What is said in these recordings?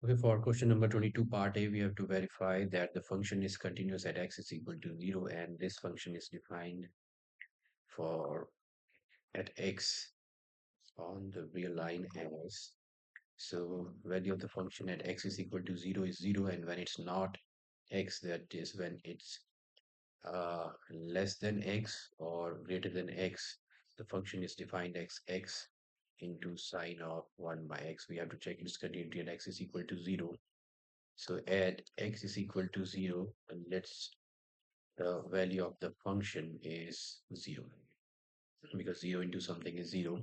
Okay, for question number 22, part A, we have to verify that the function is continuous at x is equal to 0, and this function is defined for at x on the real line as. So value of the function at x is equal to 0 is 0, and when it's not x, that is when it's less than x or greater than x, the function is defined as x into sine of 1 by x. We have to check its continuity at x is equal to 0. So at x is equal to 0, and the value of the function is 0, because 0 into something is 0.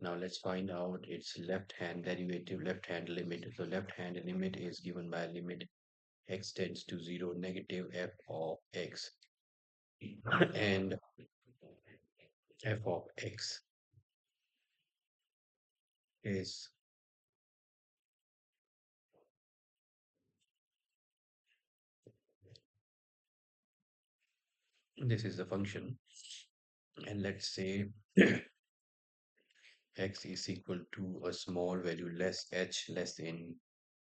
Now let's find out its left-hand derivative, left-hand limit. So left-hand limit is given by limit x tends to 0 negative f of x, and f of x is, this is the function, and let's say x is equal to a small value less than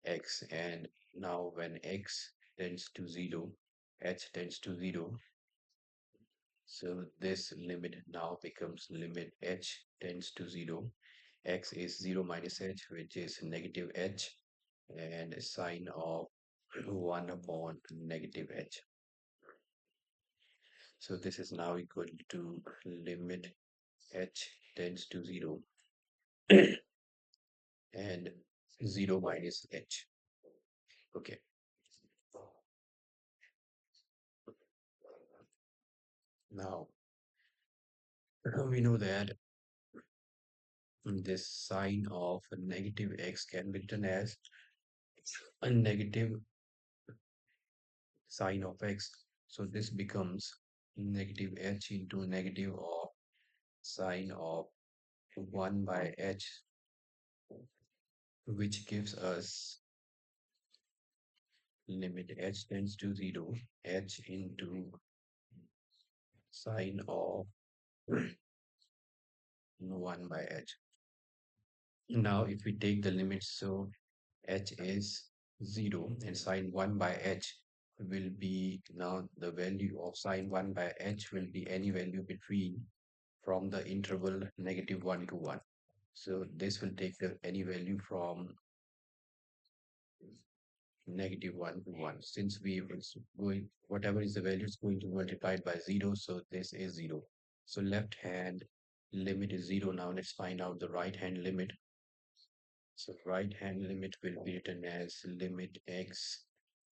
x, and now when x tends to 0, h tends to 0, so this limit now becomes limit h tends to 0. X is 0 minus h, which is negative h, and sine of 1 upon negative h. So this is now equal to limit h tends to 0 and 0 minus h. Okay. Now we know that this sine of a negative x can be written as a negative sine of x. So this becomes negative h into negative of sine of 1 by h, which gives us limit h tends to 0, h into sine of 1 by h. Now if we take the limits, so h is 0 and sine 1 by h will be, now the value of sine 1 by h will be any value between from the interval negative 1 to 1. So this will take any value from negative 1 to 1. Since we was going, whatever is the value is going to multiply it by 0, so this is 0. So left hand limit is 0. Now let's find out the right hand limit. So right hand limit will be written as limit x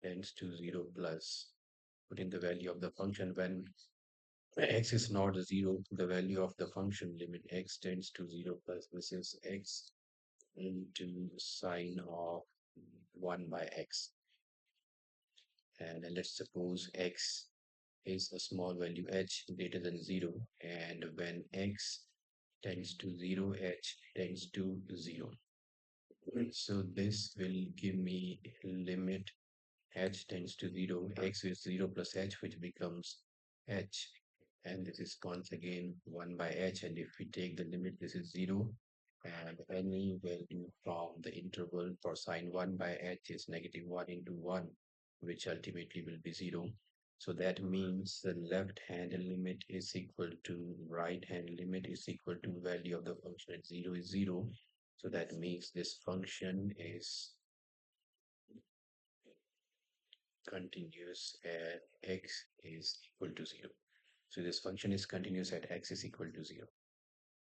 tends to 0 plus, put in the value of the function. When x is not 0, the value of the function limit x tends to 0 plus, this is x into sine of 1 by x. And let's suppose x is a small value h greater than 0, and when x tends to 0, h tends to 0. So this will give me limit h tends to 0, x is 0 plus h, which becomes h, and this is once again 1 by h, and if we take the limit, this is 0, and any value from the interval for sine 1 by h is negative 1 into 1, which ultimately will be 0. So that means the left hand limit is equal to right hand limit is equal to value of the function at 0 is 0. So that means this function is continuous at x is equal to 0. So this function is continuous at x is equal to 0.